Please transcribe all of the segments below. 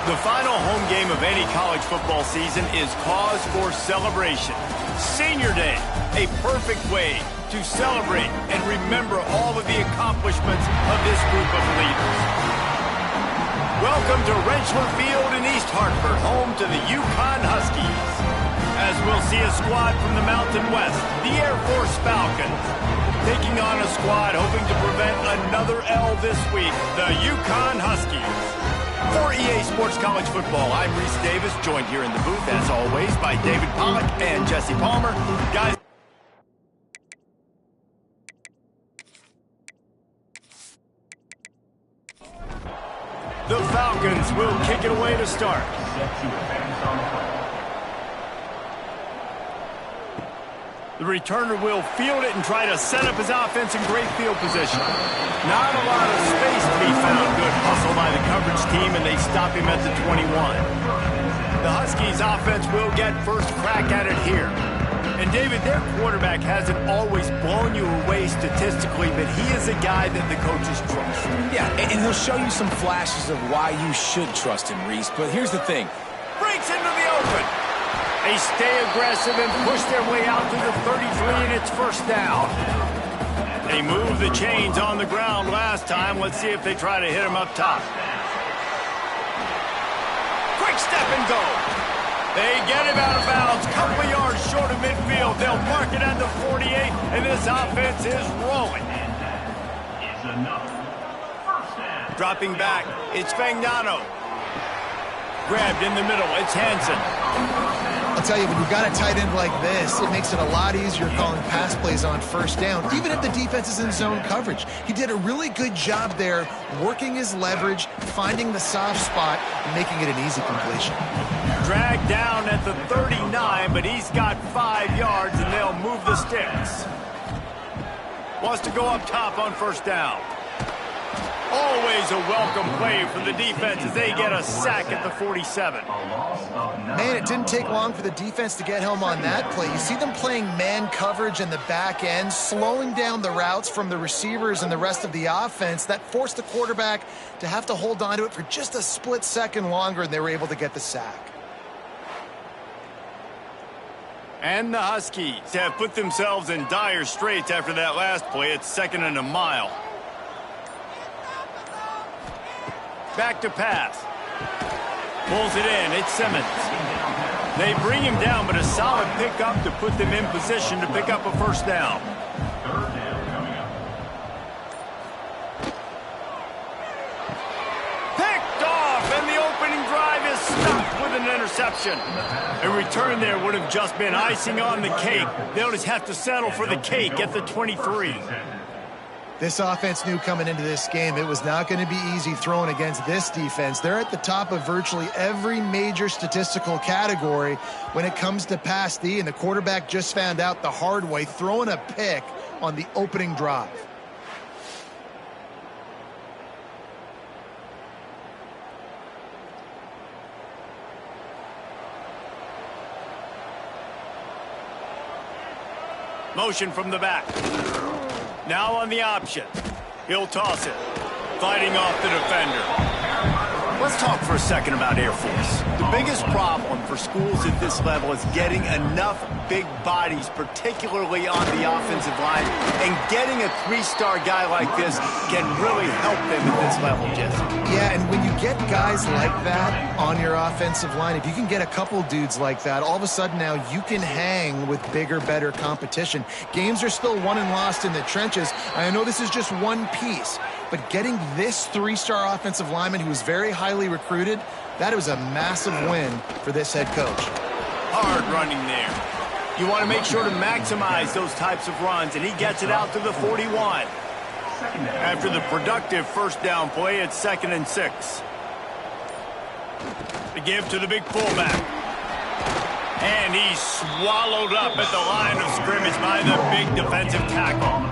The final home game of any college football season is cause for celebration. Senior Day, a perfect way to celebrate and remember all of the accomplishments of this group of leaders. Welcome to Rentschler Field in East Hartford, home to the UConn Huskies. As we'll see a squad from the Mountain West, the Air Force Falcons, taking on a squad hoping to prevent another L this week, the UConn Huskies. For EA Sports College Football, I'm Reese Davis, joined here in the booth, as always, by David Pollack and Jesse Palmer. Guys, the Falcons will kick it away to start. The returner will field it and try to set up his offense in great field position. Not a lot of space to be found. Good hustle by the coverage team, and they stop him at the 21. The Huskies offense will get first crack at it here. And David, their quarterback hasn't always blown you away statistically, but he is a guy that the coaches trust. Yeah, and he'll show you some flashes of why you should trust him, Reese. But here's the thing. Breaks into the open. They stay aggressive and push their way out to the 33, and it's first down. They moved the chains on the ground last time. Let's see if they try to hit him up top. Quick step and go. They get him out of bounds. Couple of yards short of midfield. They'll mark it at the 48, and this offense is rolling. Dropping back, it's Fagnano. Grabbed in the middle, it's Hansen. I'll tell you, when you've got a tight end like this, it makes it a lot easier calling pass plays on first down, even if the defense is in zone coverage. He did a really good job there, working his leverage, finding the soft spot, and making it an easy completion. Dragged down at the 39, but he's got 5 yards, and they'll move the sticks. Wants to go up top on first down. Always a welcome play for the defense as they get a sack at the 47. Man, it didn't take long for the defense to get home on that play. You see them playing man coverage in the back end, slowing down the routes from the receivers and the rest of the offense. That forced the quarterback to have to hold on to it for just a split second longer, and they were able to get the sack. And the Huskies have put themselves in dire straits after that last play. It's 2nd and a mile. Back to pass. Pulls it in. It's Simmons. They bring him down, but a solid pickup to put them in position to pick up a first down. Picked off, and the opening drive is stopped with an interception. A return there would have just been icing on the cake. They'll just have to settle for the cake at the 23. This offense knew coming into this game it was not going to be easy throwing against this defense. They're at the top of virtually every major statistical category when it comes to pass D, and the quarterback just found out the hard way, throwing a pick on the opening drive. Motion from the back. Now on the option. He'll toss it. Fighting off the defender. Let's talk for a second about Air Force. The biggest problem for schools at this level is getting enough big bodies, particularly on the offensive line, and getting a 3-star guy like this can really help them at this level, Jesse. Yeah, and when you get guys like that on your offensive line, if you can get a couple dudes like that, all of a sudden now you can hang with bigger, better competition. Games are still won and lost in the trenches. I know this is just one piece, but getting this 3-star offensive lineman who was very highly recruited, that was a massive win for this head coach. Hard running there. You want to make sure to maximize those types of runs, and he gets it out to the 41. After the productive first down play, it's 2nd and 6. The give to the big fullback. And he's swallowed up at the line of scrimmage by the big defensive tackle.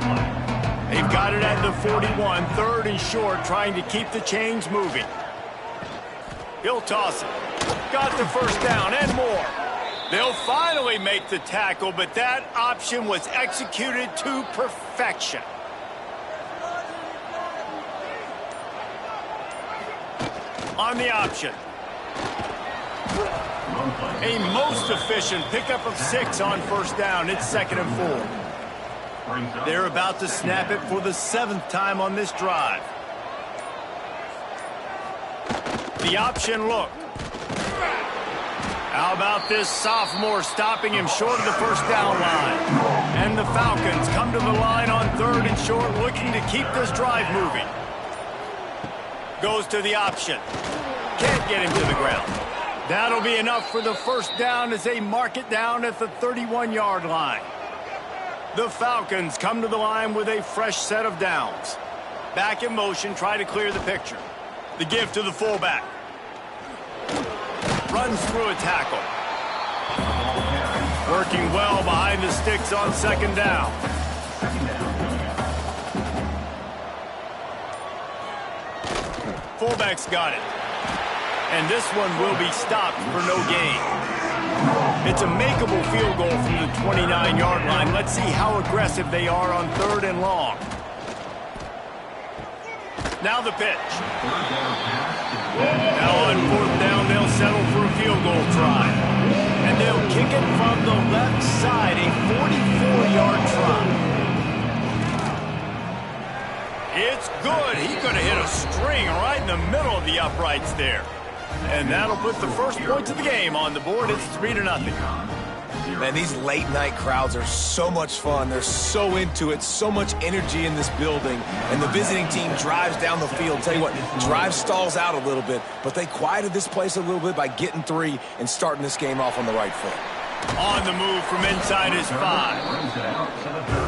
They've got it at the 41, 3rd and short, trying to keep the chains moving. He'll toss it. Got the first down and more. They'll finally make the tackle, but that option was executed to perfection. On the option. A most efficient pickup of 6 on first down. It's 2nd and 4. They're about to snap it for the 7th time on this drive. The option look. How about this sophomore stopping him short of the first down line? And the Falcons come to the line on 3rd and short, looking to keep this drive moving. Goes to the option. Can't get him to the ground. That'll be enough for the first down as they mark it down at the 31-yard line. The Falcons come to the line with a fresh set of downs. Back in motion, try to clear the picture. The give to the fullback. Runs through a tackle. Working well behind the sticks on 2nd down. Fullback's got it. And this one will be stopped for no gain. It's a makeable field goal from the 29-yard line. Let's see how aggressive they are on 3rd and long. Now the pitch. Now on 4th down, they'll settle for a field goal try. And they'll kick it from the left side, a 44-yard try. It's good. He could have hit a string right in the middle of the uprights there. And that'll put the first points of the game on the board. It's 3-0. Man, these late-night crowds are so much fun. They're so into it, so much energy in this building. And the visiting team drives down the field. Tell you what, drive stalls out a little bit, but they quieted this place a little bit by getting 3 and starting this game off on the right foot. On the move from inside his 5.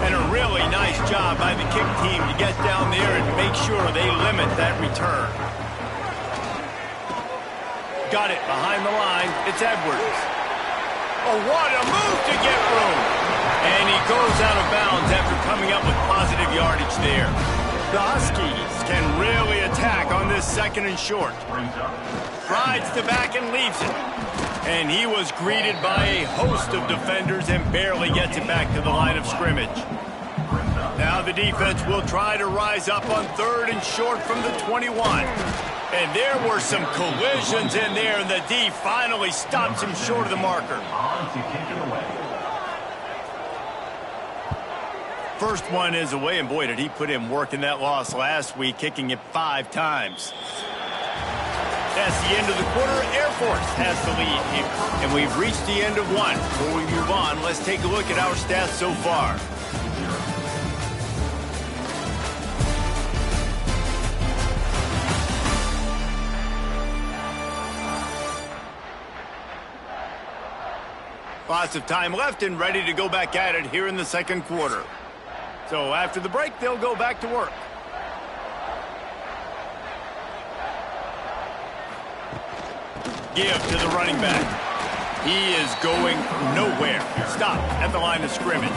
And a really nice job by the kick team to get down there and make sure they limit that return. Got it behind the line. It's Edwards. Oh, what a move to get room. And he goes out of bounds after coming up with positive yardage there. The Huskies can really attack on this 2nd and short. Rides the back and leaves it. And he was greeted by a host of defenders and barely gets it back to the line of scrimmage. Now the defense will try to rise up on 3rd and short from the 21. And there were some collisions in there, and the D finally stops him short of the marker. First one is away, and boy, did he put in work in that loss last week, kicking it 5 times. That's the end of the quarter. Air Force has the lead here. And we've reached the end of one. Before we move on, let's take a look at our stats so far. Lots of time left and ready to go back at it here in the 2nd quarter. So after the break, they'll go back to work. Give to the running back. He is going nowhere. Stop at the line of scrimmage.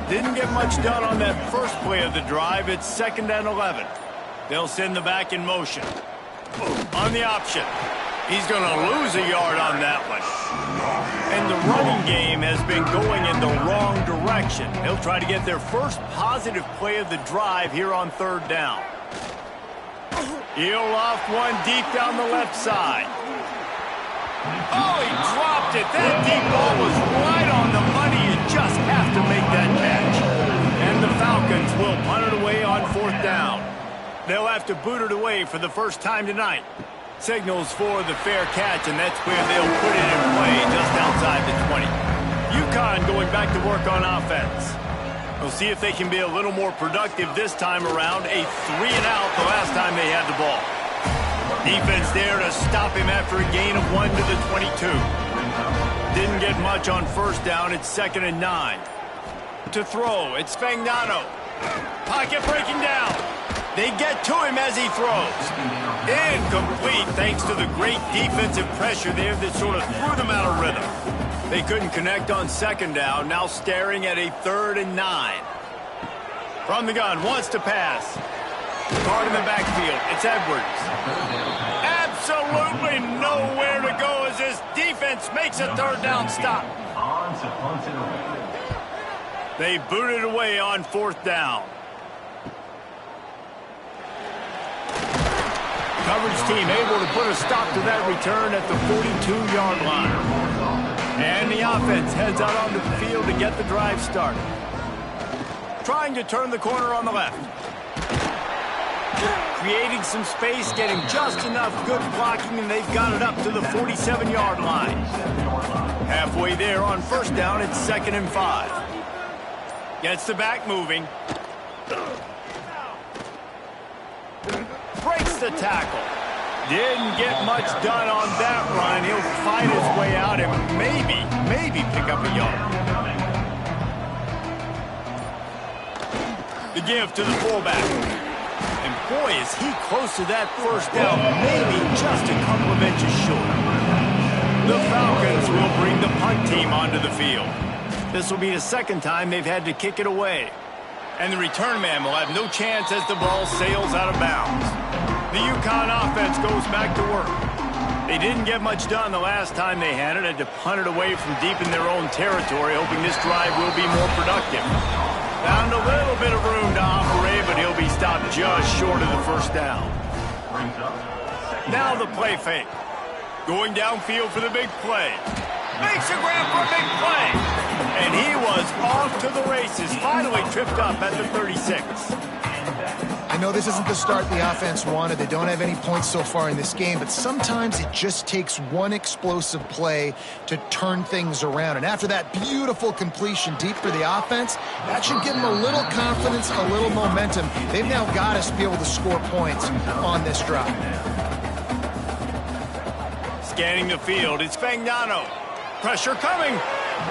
Didn't get much done on that first play of the drive. It's 2nd and 11. They'll send the back in motion. On the option. He's going to lose a yard on that one. And the running game has been going in the wrong direction. They'll try to get their first positive play of the drive here on 3rd down. He'll loft one deep down the left side. Oh, he dropped it. That deep ball was right on the money. You just have to make that catch. And the Falcons will punt it away on 4th down. They'll have to boot it away for the first time tonight. Signals for the fair catch, and that's where they'll put it in play just outside the 20. UConn going back to work on offense. We'll see if they can be a little more productive this time around. A 3-and-out the last time they had the ball. Defense there to stop him after a gain of 1 to the 22. Didn't get much on first down. It's 2nd and 9. To throw, it's Fagnano. Pocket breaking down. They get to him as he throws. Incomplete thanks to the great defensive pressure there that sort of threw them out of rhythm. They couldn't connect on 2nd down, now staring at a 3rd and 9. From the gun, wants to pass. Card in the backfield, it's Edwards. Absolutely nowhere to go as this defense makes a 3rd down stop. They booted away on 4th down. Coverage team able to put a stop to that return at the 42-yard line. And the offense heads out onto the field to get the drive started. Trying to turn the corner on the left. Creating some space, getting just enough good blocking, and they've got it up to the 47-yard line. Halfway there on first down, it's 2nd and 5. Gets the back moving. Breaks the tackle. Didn't get much done on that run. He'll fight his way out and maybe pick up a yard. The give to the fullback. And boy, is he close to that first down. Maybe just a couple of inches short. The Falcons will bring the punt team onto the field. This will be the second time they've had to kick it away. And the return man will have no chance as the ball sails out of bounds. The UConn offense goes back to work. They didn't get much done the last time they had it. Had to punt it away from deep in their own territory, hoping this drive will be more productive. Found a little bit of room to operate, but he'll be stopped just short of the first down. Now the play fake. Going downfield for the big play. Makes a grab for a big play. And he was off to the races. Finally tripped up at the 36. I know this isn't the start the offense wanted. They don't have any points so far in this game, but sometimes it just takes one explosive play to turn things around. And after that beautiful completion deep for the offense, that should give them a little confidence, a little momentum. They've now got us to be able to score points on this drive. Scanning the field, it's Fagnano. Pressure coming.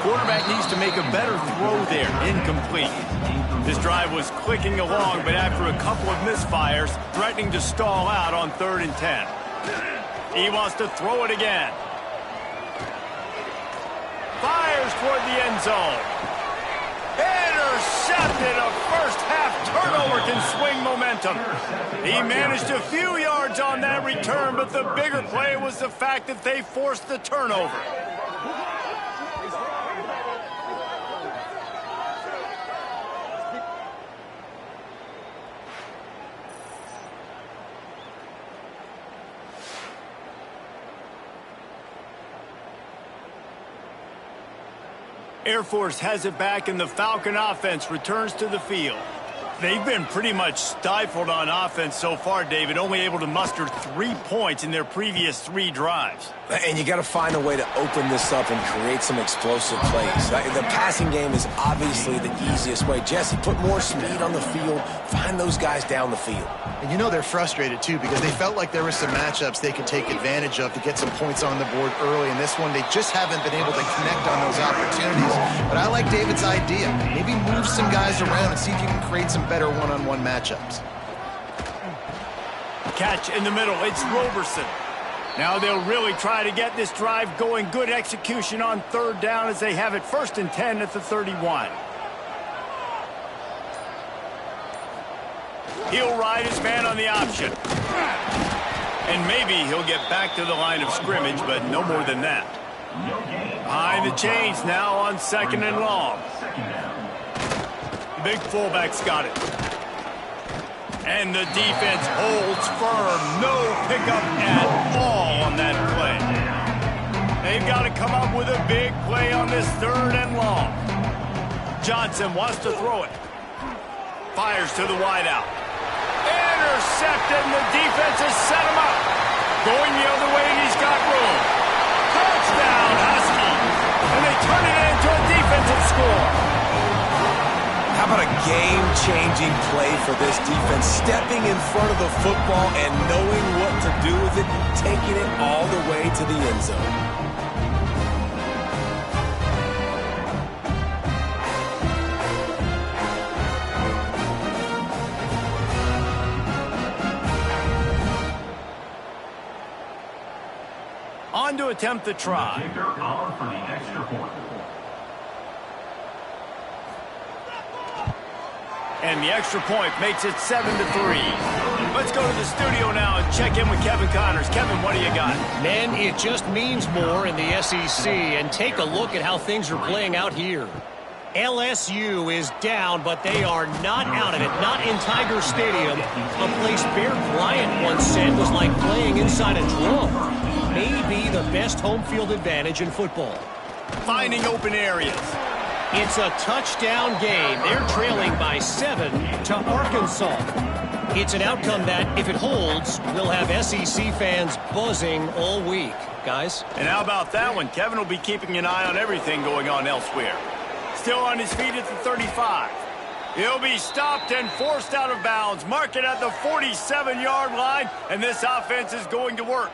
Quarterback needs to make a better throw there. Incomplete. This drive was clicking along, but after a couple of misfires, threatening to stall out on 3rd and 10. He wants to throw it again. Fires toward the end zone. Intercepted. A first-half turnover can swing momentum. He managed a few yards on that return, but the bigger play was the fact that they forced the turnover. Air Force has it back, and the Falcon offense returns to the field. They've been pretty much stifled on offense so far, David, only able to muster 3 points in their previous 3 drives. And you got to find a way to open this up and create some explosive plays. The passing game is obviously the easiest way. Jesse, put more speed on the field. Find those guys down the field. And you know they're frustrated, too, because they felt like there were some matchups they could take advantage of to get some points on the board early. In this one, they just haven't been able to connect on those opportunities. But I like David's idea. Maybe move some guys around and see if you can create some better one-on-one matchups. Catch in the middle. It's Roberson. Now they'll really try to get this drive going. Good execution on 3rd down as they have it 1st and 10 at the 31. He'll ride his man on the option. And maybe he'll get back to the line of scrimmage, but no more than that. Behind the chains now on 2nd and long. Big fullback's got it. And the defense holds firm. No pickup at all on that play. They've got to come up with a big play on this 3rd and long. Johnson wants to throw it. Fires to the wideout. Intercepted, and the defense has set him up. Going the other way, and he's got room. Touchdown, Huskies. And they turn it into a defensive score. How about a game-changing play for this defense? Stepping in front of the football and knowing what to do with it, taking it all the way to the end zone. On to attempt the try. And the extra point makes it 7-3. Let's go to the studio now and check in with Kevin Connors. Kevin, what do you got? Man, it just means more in the SEC. And take a look at how things are playing out here. LSU is down, but they are not out of it. Not in Tiger Stadium, a place Bear Bryant once said was like playing inside a drum. Maybe the best home field advantage in football. Finding open areas. It's a touchdown game. They're trailing by 7 to Arkansas. It's an outcome that, if it holds, will have SEC fans buzzing all week. Guys? And how about that one? Kevin will be keeping an eye on everything going on elsewhere. Still on his feet at the 35. He'll be stopped and forced out of bounds. Mark it at the 47-yard line, and this offense is going to work.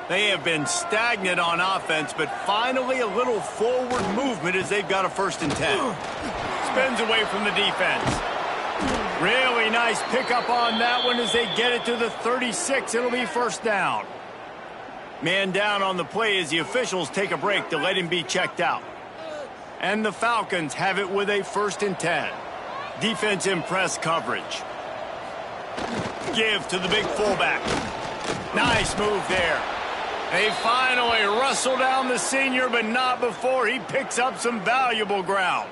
They have been stagnant on offense, but finally a little forward movement as they've got a 1st and 10. Spins away from the defense. Really nice pickup on that one as they get it to the 36. It'll be 1st down. Man down on the play as the officials take a break to let him be checked out. And the Falcons have it with a 1st and 10. Defense in press coverage. Give to the big fullback. Nice move there. They finally wrestle down the senior, but not before he picks up some valuable ground.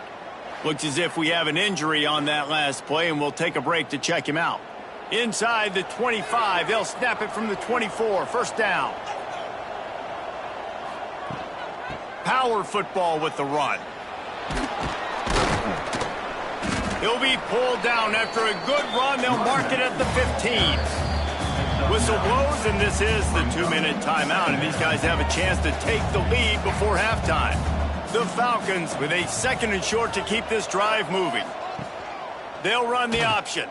Looks as if we have an injury on that last play, and we'll take a break to check him out. Inside the 25, they'll snap it from the 24, 1st down. Power football with the run. He'll be pulled down after a good run. They'll mark it at the 15. Whistle blows, and this is the 2-minute timeout, and these guys have a chance to take the lead before halftime. The Falcons with a 2nd and short to keep this drive moving. They'll run the option.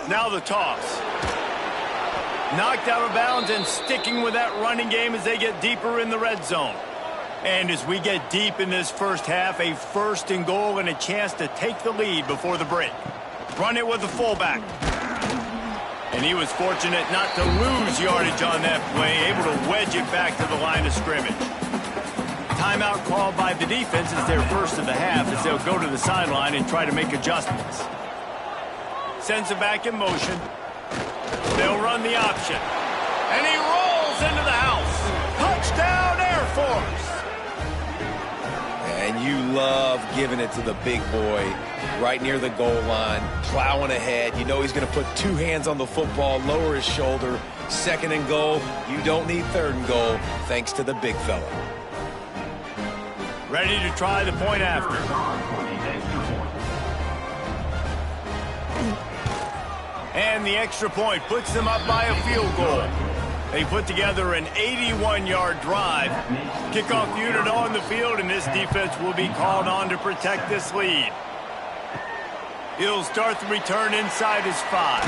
Now the toss. Knocked out of bounds and sticking with that running game as they get deeper in the red zone. And as we get deep in this first half, a 1st and goal and a chance to take the lead before the break. Run it with the fullback. And he was fortunate not to lose yardage on that play, able to wedge it back to the line of scrimmage. Timeout called by the defense is their 1st of the half as they'll go to the sideline and try to make adjustments. Sends it back in motion. They'll run the option. And he rolls into the house. Touchdown, Air Force! And you love giving it to the big boy right near the goal line, plowing ahead. You know he's going to put 2 hands on the football, lower his shoulder. 2nd and goal. You don't need 3rd and goal, thanks to the big fella. Ready to try the point after. And the extra point puts them up by a field goal. They put together an 81-yard drive. Kickoff unit on the field, and this defense will be called on to protect this lead. He'll start the return inside his 5.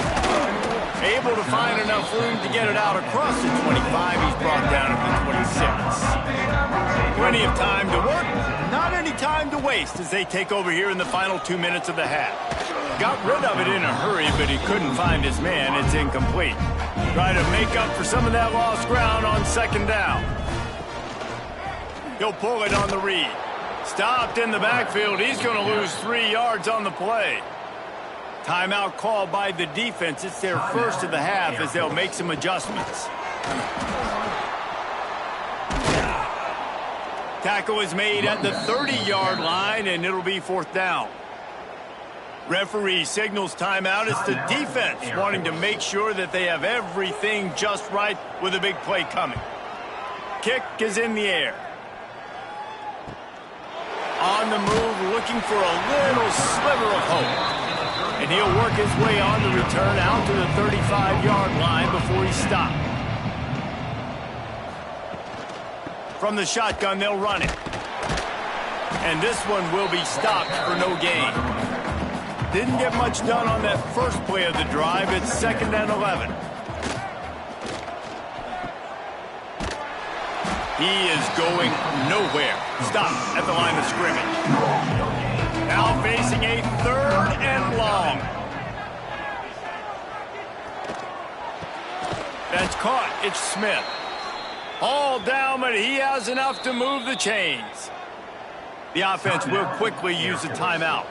Able to find enough room to get it out across the 25. He's brought down at the 26. Plenty of time to work, not any time to waste as they take over here in the final 2 minutes of the half. Got rid of it in a hurry, but he couldn't find his man. It's incomplete. Try to make up for some of that lost ground on 2nd down. He'll pull it on the read. Stopped in the backfield. He's going to lose 3 yards on the play. Timeout called by the defense. It's their 1st of the half as they'll make some adjustments. Tackle is made at the 30-yard line, and it'll be 4th down. Referee signals timeout. It's the defense wanting to make sure that they have everything just right with a big play coming. Kick is in the air. On the move, looking for a little sliver of hope. And he'll work his way on the return out to the 35-yard line before he's stopped. From the shotgun, they'll run it. And this one will be stopped for no gain. Didn't get much done on that first play of the drive. It's 2nd and 11. He is going nowhere. Stop at the line of scrimmage. Now facing a 3rd and long. That's caught. It's Smith. All down, but he has enough to move the chains. The offense will quickly use a timeout.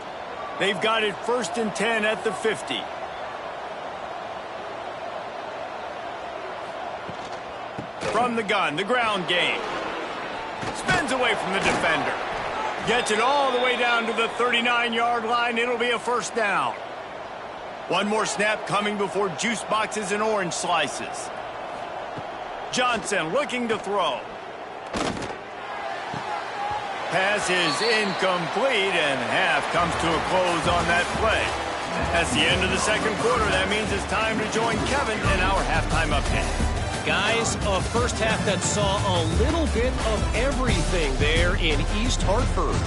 They've got it 1st and 10 at the 50. From the gun, the ground game. Spins away from the defender. Gets it all the way down to the 39-yard line. It'll be a first down. One more snap coming before juice boxes and orange slices. Johnson looking to throw. Pass is incomplete, and half comes to a close on that play. That's the end of the second quarter. That means it's time to join Kevin in our halftime update. Guys, a first half that saw a little bit of everything there in East Hartford.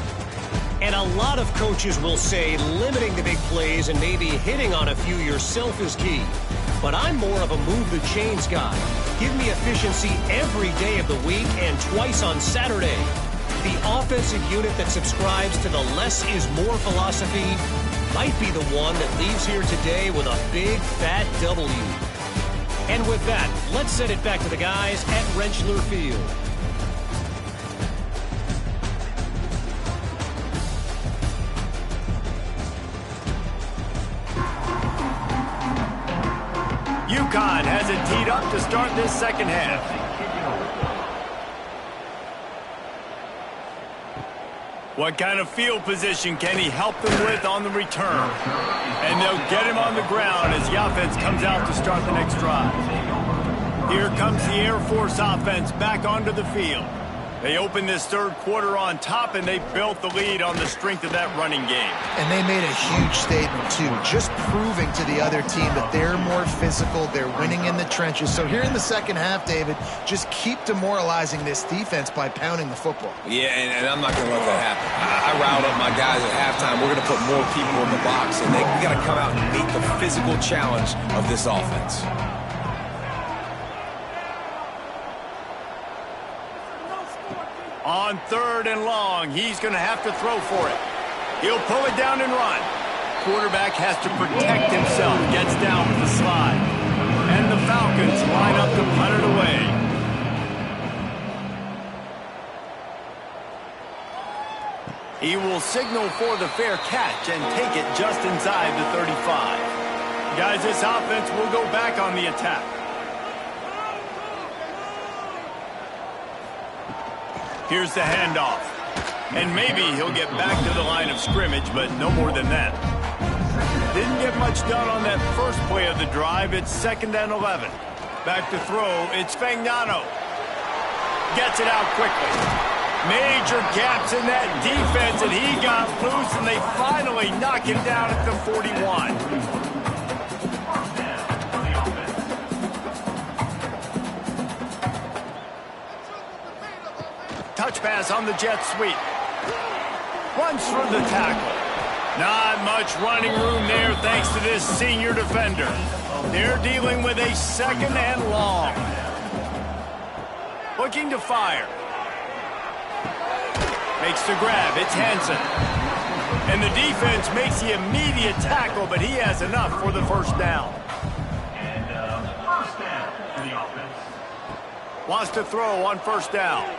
And a lot of coaches will say limiting the big plays and maybe hitting on a few yourself is key. But I'm more of a move the chains guy. Give me efficiency every day of the week and twice on Saturday. The offensive unit that subscribes to the less is more philosophy might be the one that leaves here today with a big fat W. And with that, let's send it back to the guys at Rentschler Field. UConn has it teed up to start this second half. What kind of field position can he help them with on the return? And they'll get him on the ground as the offense comes out to start the next drive. Here comes the Air Force offense back onto the field. They opened this third quarter on top, and they built the lead on the strength of that running game. And they made a huge statement, too, just proving to the other team that they're more physical, they're winning in the trenches. So here in the second half, David, just keep demoralizing this defense by pounding the football. Yeah, and I'm not going to let that happen. I riled up my guys at halftime. We're going to put more people in the box, and we got to come out and meet the physical challenge of this offense. On third and long, he's going to have to throw for it. He'll pull it down and run. Quarterback has to protect himself, gets down with the slide. And the Falcons line up to punt it away. He will signal for the fair catch and take it just inside the 35. Guys, this offense will go back on the attack. Here's the handoff. And maybe he'll get back to the line of scrimmage, but no more than that. Didn't get much done on that first play of the drive. It's 2nd and 11. Back to throw. It's Fagnano. Gets it out quickly. Major gaps in that defense, and he got loose, and they finally knock him down at the 41. Touch pass on the jet sweep. Runs through the tackle. Not much running room there thanks to this senior defender. They're dealing with a 2nd and long. Looking to fire. Makes the grab. It's Hansen. And the defense makes the immediate tackle, but he has enough for the first down. And first down for the offense. Wants to throw on first down.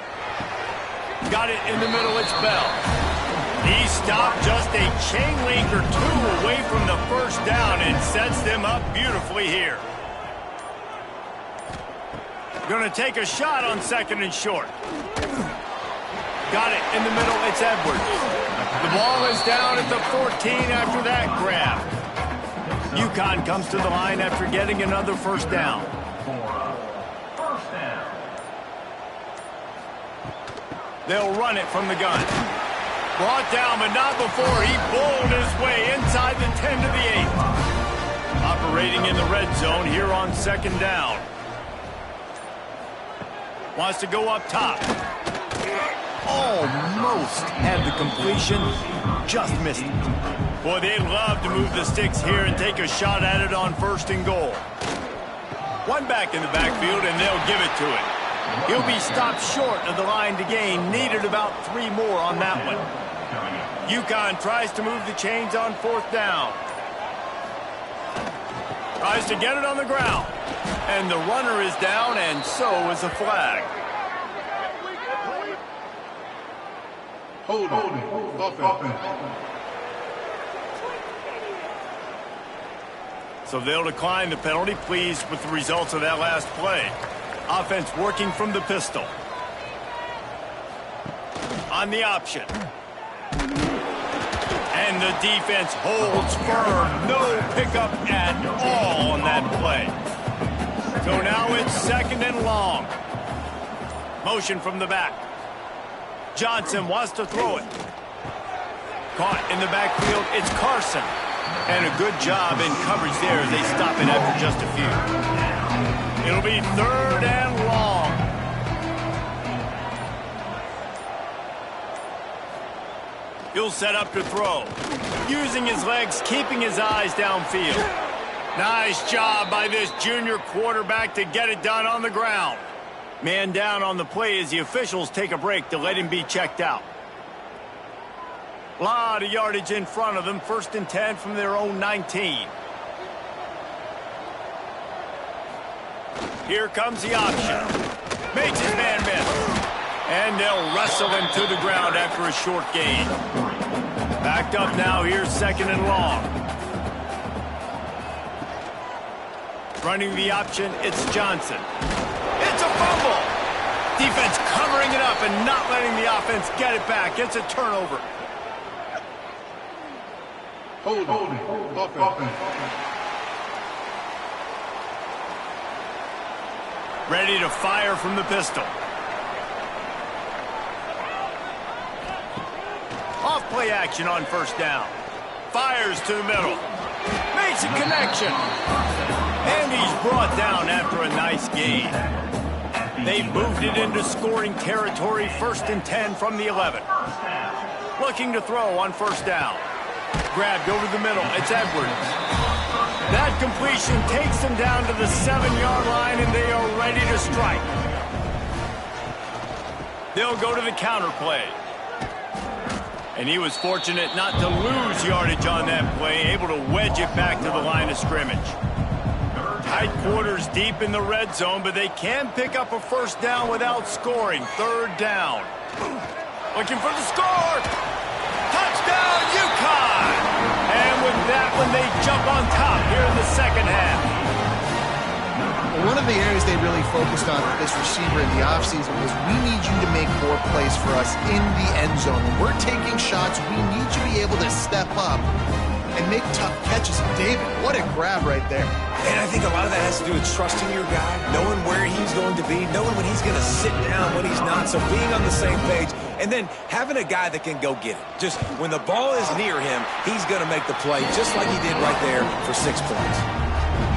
Got it in the middle, it's Bell. He stopped just a chain link or two away from the first down and sets them up beautifully here. Going to take a shot on 2nd and short. Got it in the middle, it's Edwards. The ball is down at the 14 after that grab. UConn comes to the line after getting another first down. They'll run it from the gun. Brought down, but not before he bowled his way inside the 10 to the 8. Operating in the red zone here on 2nd down. Wants to go up top. Almost had the completion. Just missed it. Boy, they'd love to move the sticks here and take a shot at it on 1st and goal. One back in the backfield, and they'll give it to him. He'll be stopped short of the line to gain. Needed about 3 more on that one. UConn tries to move the chains on 4th down. Tries to get it on the ground. And the runner is down, and so is a flag. Holding. Offense. So they'll decline the penalty, pleased with the results of that last play. Offense working from the pistol. On the option. And the defense holds firm. No pickup at all on that play. So now it's 2nd and long. Motion from the back. Johnson wants to throw it. Caught in the backfield, it's Carson. And a good job in coverage there as they stop it after just a few. It'll be 3rd and long. He'll set up to throw. Using his legs, keeping his eyes downfield. Nice job by this junior quarterback to get it done on the ground. Man down on the play as the officials take a break to let him be checked out. Lot of yardage in front of them. 1st and 10 from their own 19. Here comes the option. Makes his man miss. And they'll wrestle him to the ground after a short gain. Backed up now. Here's 2nd and long. Running the option, it's Johnson. It's a fumble. Defense covering it up and not letting the offense get it back. It's a turnover. Hold offense. Ready to fire from the pistol. Off play action on 1st down. Fires to the middle. Makes a connection. And he's brought down after a nice gain. They've moved it into scoring territory. 1st and 10 from the 11. Looking to throw on 1st down. Grabbed over the middle. It's Edwards. That completion takes them down to the 7-yard line, and they are ready to strike. They'll go to the counter play. And he was fortunate not to lose yardage on that play, able to wedge it back to the line of scrimmage. Tight quarters deep in the red zone, but they can pick up a 1st down without scoring. 3rd down. Looking for the score. Touchdown, UConn! And with that one, they jump on top here in the 2nd half. Well, one of the areas they really focused on with this receiver in the offseason was we need you to make more plays for us in the end zone. When we're taking shots, we need you to be able to step up and make tough catches. David, what a grab right there. And I think a lot of that has to do with trusting your guy, knowing where he's going to be, knowing when he's going to sit down, when he's not. So being on the same page, and then having a guy that can go get it. Just when the ball is near him, he's going to make the play just like he did right there for 6 points.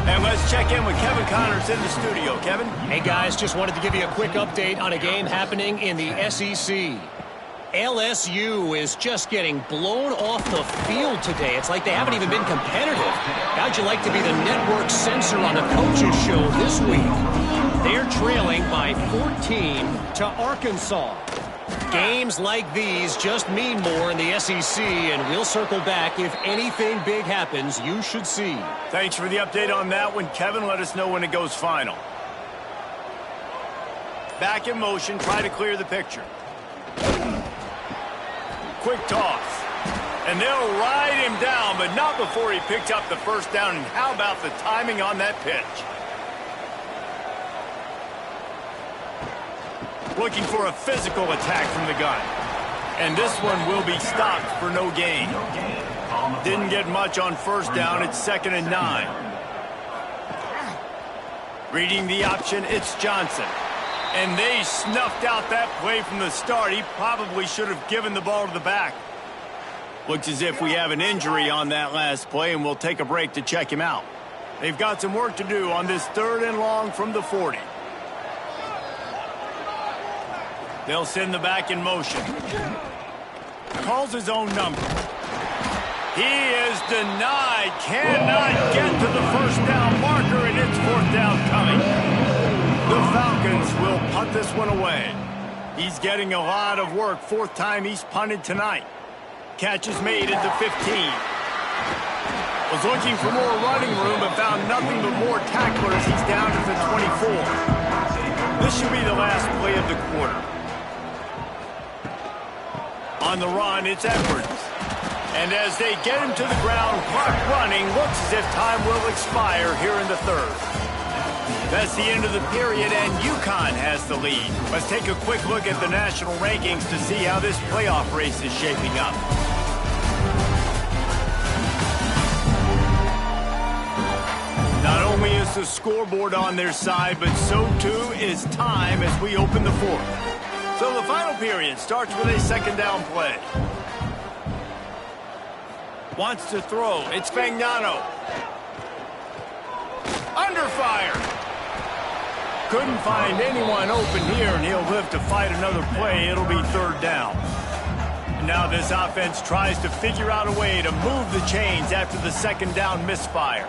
And let's check in with Kevin Connors in the studio. Kevin? Hey, guys, just wanted to give you a quick update on a game happening in the SEC. LSU is just getting blown off the field today. It's like they haven't even been competitive. How'd you like to be the network censor on the coaches show this week? They're trailing by 14 to Arkansas. Games like these just mean more in the SEC, and we'll circle back if anything big happens you should see. Thanks for the update on that one, Kevin. Let us know when it goes final. Back in motion, try to clear the picture. Quick toss. And they'll ride him down, but not before he picked up the 1st down. And how about the timing on that pitch? Looking for a physical attack from the gun. And this one will be stopped for no gain. Didn't get much on 1st down. It's 2nd and 9. Reading the option, it's Johnson. And they snuffed out that play from the start. He probably should have given the ball to the back. Looks as if we have an injury on that last play, and we'll take a break to check him out. They've got some work to do on this 3rd and long from the 40. They'll send the back in motion. Calls his own number. He is denied. Cannot get to the 1st down marker, and it's 4th down coming. The Falcons will punt this one away. He's getting a lot of work. 4th time he's punted tonight. Catch is made at the 15. Was looking for more running room, but found nothing but more tacklers. He's down to the 24. This should be the last play of the quarter. On the run, it's Edwards. And as they get him to the ground, clock running, looks as if time will expire here in the 3rd. That's the end of the period, and UConn has the lead. Let's take a quick look at the national rankings to see how this playoff race is shaping up. only is the scoreboard on their side, but so too is time as we open the fourth. So the final period starts with a second down play. Wants to throw. It's Fagnano. Under fire. Couldn't find anyone open here, and he'll live to fight another play. It'll be third down. And now this offense tries to figure out a way to move the chains after the second down misfire.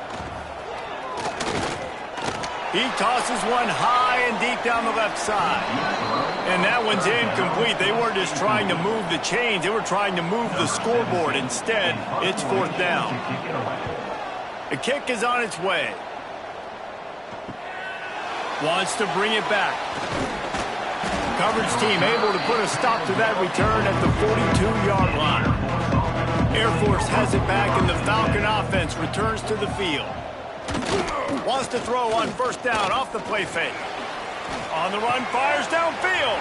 He tosses one high and deep down the left side. And that one's incomplete. They weren't just trying to move the chains. They were trying to move the scoreboard. Instead, it's fourth down. The kick is on its way. Wants to bring it back. Coverage team able to put a stop to that return at the 42-yard line. Air Force has it back, and the Falcon offense returns to the field. Wants to throw on first down off the play fake. On the run, fires downfield.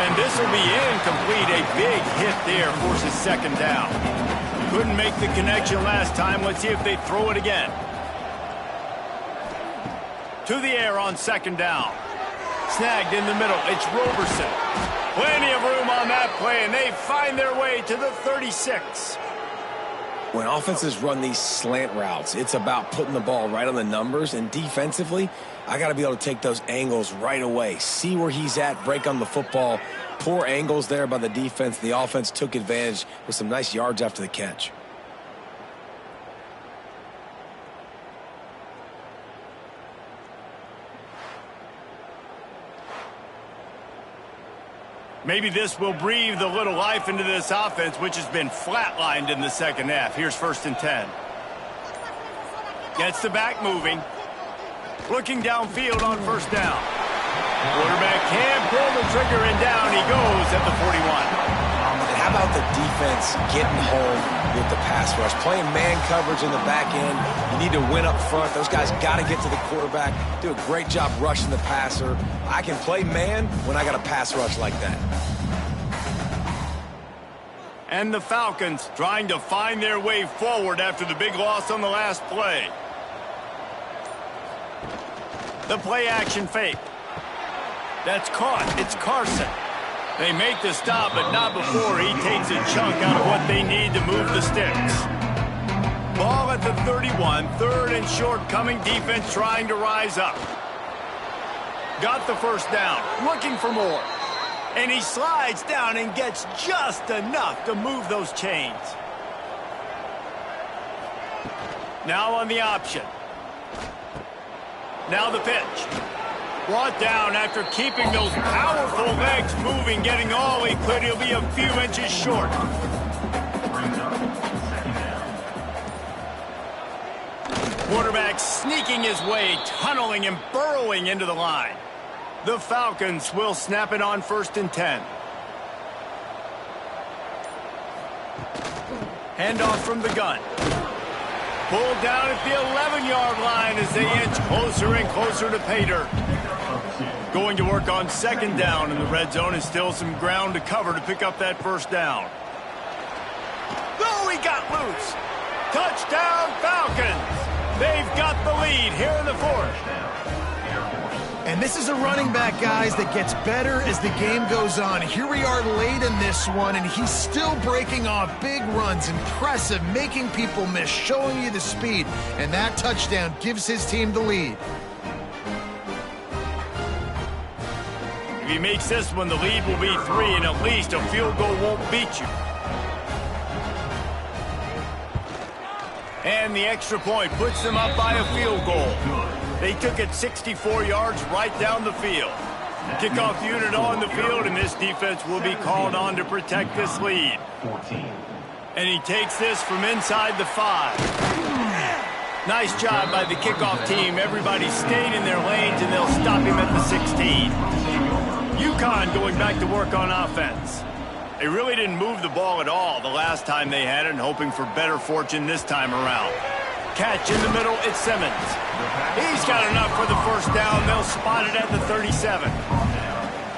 And this will be incomplete. A big hit there forces second down. Couldn't make the connection last time. Let's see if they throw it again. To the air on second down. Snagged in the middle. It's Roberson. Plenty of room on that play, and they find their way to the 36. When offenses run these slant routes, it's about putting the ball right on the numbers, and defensively, I got to be able to take those angles right away. See where he's at, break on the football. Poor angles there by the defense. The offense took advantage with some nice yards after the catch. Maybe this will breathe a little life into this offense, which has been flatlined in the second half. Here's first and 10. Gets the back moving. Looking downfield on first down. Quarterback can't pull the trigger, and down he goes at the 41. And how about the defense getting home with the pass rush? Playing man coverage in the back end. You need to win up front. Those guys got to get to the quarterback. Do a great job rushing the passer. I can play man when I got a pass rush like that. And the Falcons trying to find their way forward after the big loss on the last play. The play action fake. That's caught. It's Carson. They make the stop, but not before he takes a chunk out of what they need to move the sticks. Ball at the 31, third and short, coming defense trying to rise up. Got the first down, looking for more. And he slides down and gets just enough to move those chains. Now on the option. Now the pitch. Brought down after keeping those powerful legs moving, getting all he could. He'll be a few inches short. Quarterback sneaking his way, tunneling and burrowing into the line. The Falcons will snap it on first and 10. Handoff from the gun. Pulled down at the 11-yard line as they inch closer and closer to pay dirt. Going to work on second down in the red zone, and still some ground to cover to pick up that first down. Oh, he got loose. Touchdown, Falcons. They've got the lead here in the fourth. And this is a running back, guys, that gets better as the game goes on. Here we are late in this one, and he's still breaking off big runs. Impressive, making people miss, showing you the speed. And that touchdown gives his team the lead. If he makes this one, the lead will be 3, and at least a field goal won't beat you. And the extra point puts them up by a field goal. They took it 64 yards right down the field. Kickoff unit on the field, and this defense will be called on to protect this lead. And he takes this from inside the 5. Nice job by the kickoff team. Everybody stayed in their lanes, and they'll stop him at the 16. UConn going back to work on offense. They really didn't move the ball at all the last time they had it, and hoping for better fortune this time around. Catch in the middle, it's Simmons. He's got enough for the first down. They'll spot it at the 37.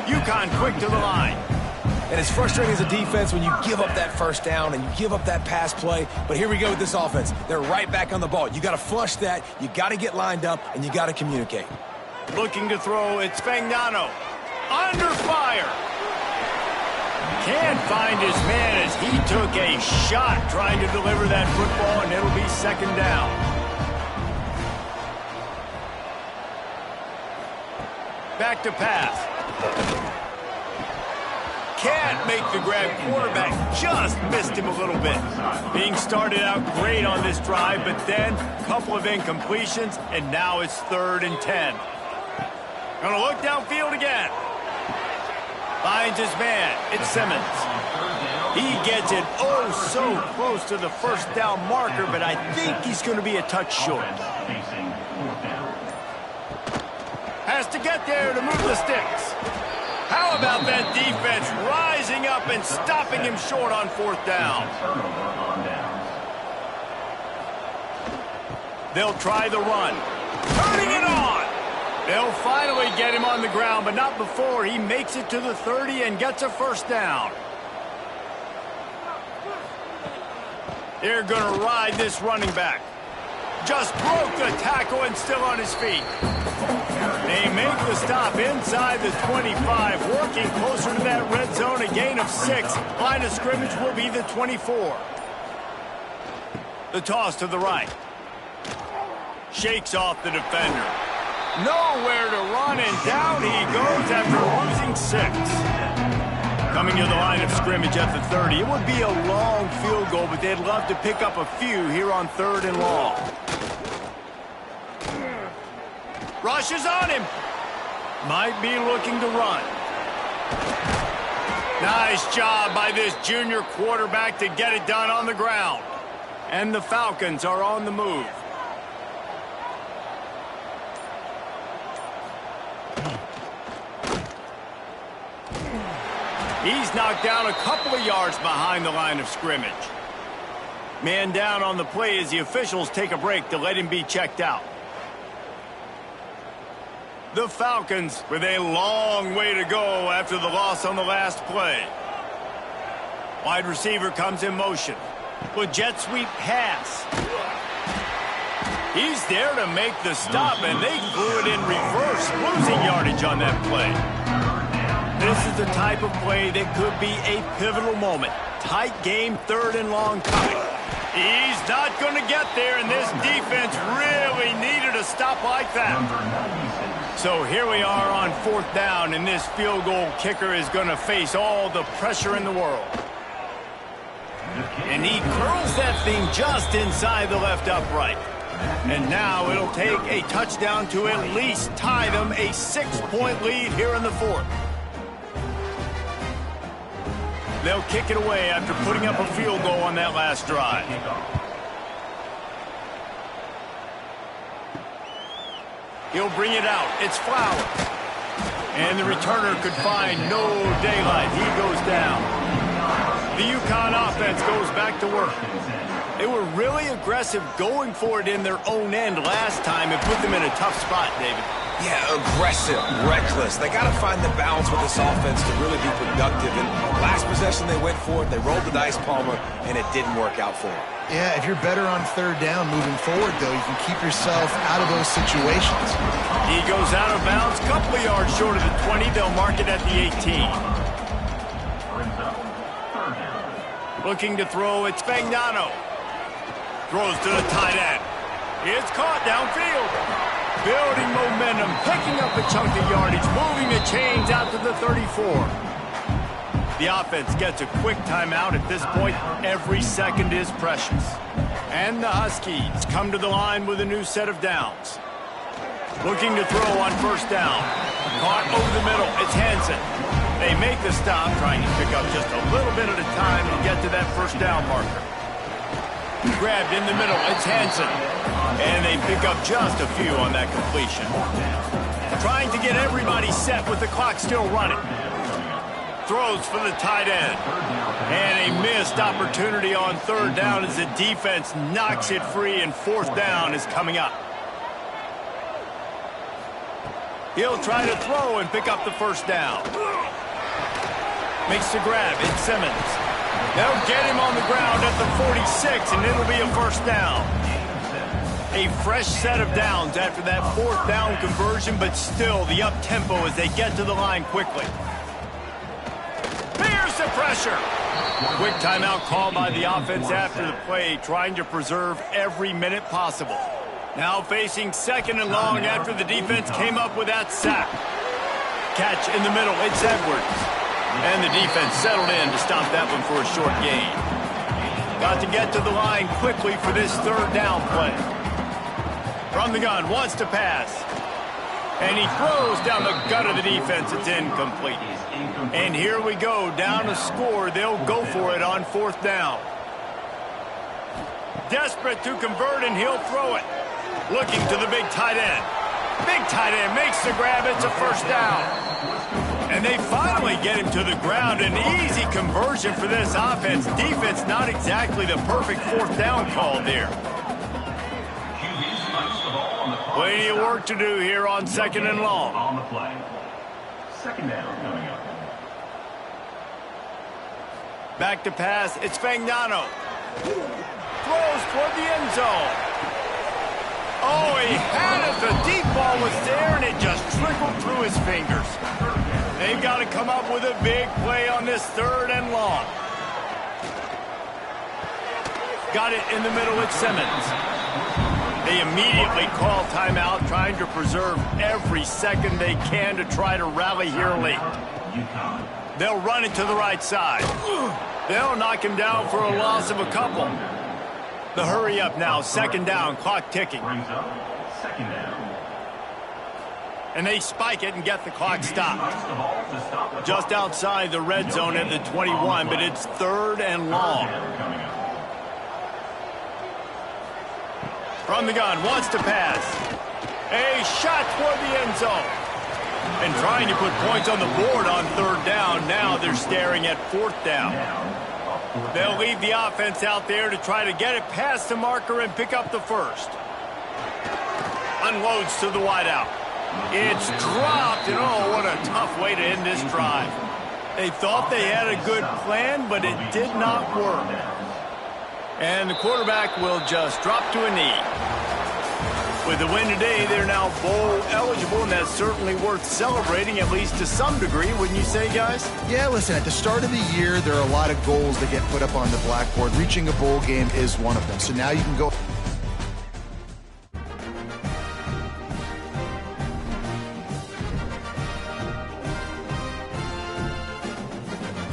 UConn quick to the line. And it's frustrating as a defense when you give up that first down and you give up that pass play. But here we go with this offense. They're right back on the ball. You got to flush that. You got to get lined up, and you got to communicate. Looking to throw, it's Fagnano. Under fire. Can't find his man as he took a shot trying to deliver that football, and it'll be second down. Back to pass. Can't make the grab. Quarterback just missed him a little bit. Being started out great on this drive, but then a couple of incompletions, and now it's 3rd and 10. Gonna look downfield again. Finds his man. It's Simmons. He gets it so close to the first down marker, but I think he's going to be a touch short. Has to get there to move the sticks. How about that defense rising up and stopping him short on 4th down? They'll try the run. Turning it on. They'll finally get him on the ground, but not before he makes it to the 30 and gets a first down. They're going to ride this running back. Just broke the tackle and still on his feet. They make the stop inside the 25, working closer to that red zone, a gain of 6. Line of scrimmage will be the 24. The toss to the right. Shakes off the defender. Nowhere to run, and down he goes after losing 6. Coming to the line of scrimmage at the 30. It would be a long field goal, but they'd love to pick up a few here on 3rd and long. Rushes on him. Might be looking to run. Nice job by this junior quarterback to get it done on the ground. And the Falcons are on the move. He's knocked down a couple of yards behind the line of scrimmage. Man down on the play as the officials take a break to let him be checked out. The Falcons with a long way to go after the loss on the last play. Wide receiver comes in motion. With jet sweep pass. He's there to make the stop, and they threw it in reverse, losing yardage on that play. This is the type of play that could be a pivotal moment. Tight game, 3rd and long coming. He's not going to get there, and this defense really needed a stop like that. So here we are on 4th down, and this field goal kicker is going to face all the pressure in the world. And he curls that thing just inside the left upright. And now it'll take a touchdown to at least tie them a 6-point lead here in the 4th. They'll kick it away after putting up a field goal on that last drive. He'll bring it out. It's Flowers. And the returner could find no daylight. He goes down. The UConn offense goes back to work. They were really aggressive going for it in their own end last time and put them in a tough spot, David. Yeah, aggressive, reckless. They got to find the balance with this offense to really be productive. And last possession they went for it. They rolled the dice, Palmer, and it didn't work out for them. Yeah, if you're better on 3rd down moving forward, though, you can keep yourself out of those situations. He goes out of bounds, a couple of yards short of the 20. They'll mark it at the 18. Looking to throw, it's Fagnano. Throws to the tight end. It's caught downfield. Building momentum, picking up a chunk of yardage, moving the chains out to the 34. The offense gets a quick timeout at this point. Every second is precious. And the Huskies come to the line with a new set of downs. Looking to throw on 1st down. Caught over the middle. It's Hansen. They make the stop, trying to pick up just a little bit at a time to get to that 1st down marker. Grabbed in the middle. It's Hansen. And they pick up just a few on that completion. Trying to get everybody set with the clock still running. Throws for the tight end. And a missed opportunity on 3rd down as the defense knocks it free, and 4th down is coming up. He'll try to throw and pick up the 1st down. Makes the grab. It's Simmons. They'll get him on the ground at the 46, and it'll be a first down. A fresh set of downs after that fourth down conversion, but still the up-tempo as they get to the line quickly. Here's the pressure. Quick timeout called by the offense after the play, trying to preserve every minute possible. Now facing second and long after the defense came up with that sack. Catch in the middle, it's Edwards. And the defense settled in to stop that one for a short gain. Got to get to the line quickly for this third down play. From the gun, wants to pass. And he throws down the gut of the defense. It's incomplete. And here we go, down a score. They'll go for it on fourth down. Desperate to convert, and he'll throw it. Looking to the big tight end. Big tight end makes the grab. It's a first down. And they finally get him to the ground. An easy conversion for this offense. Defense not exactly the perfect fourth down call there. Plenty of work to do here on second and long. On the play. Second down coming up. Back to pass. It's Fagnano. Throws toward the end zone. Oh, he had it. The deep ball was there, and it just trickled through his fingers. They've got to come up with a big play on this third and long. Got it in the middle with Simmons. They immediately call timeout, trying to preserve every second they can to try to rally here late. They'll run it to the right side. They'll knock him down for a loss of a couple. The hurry up now, second down, clock ticking. Brings up second down. And they spike it and get the clock stopped. Just outside the red zone at the 21, but it's third and long. From the gun, wants to pass. A shot toward the end zone. And trying to put points on the board on third down. Now they're staring at fourth down. They'll leave the offense out there to try to get it past the marker and pick up the first. Unloads to the wideout. It's dropped, and oh, what a tough way to end this drive. They thought they had a good plan, but it did not work. And the quarterback will just drop to a knee. With the win today, they're now bowl eligible, and that's certainly worth celebrating, at least to some degree, wouldn't you say, guys? Yeah, listen, at the start of the year, there are a lot of goals that get put up on the blackboard. Reaching a bowl game is one of them. So now you can go.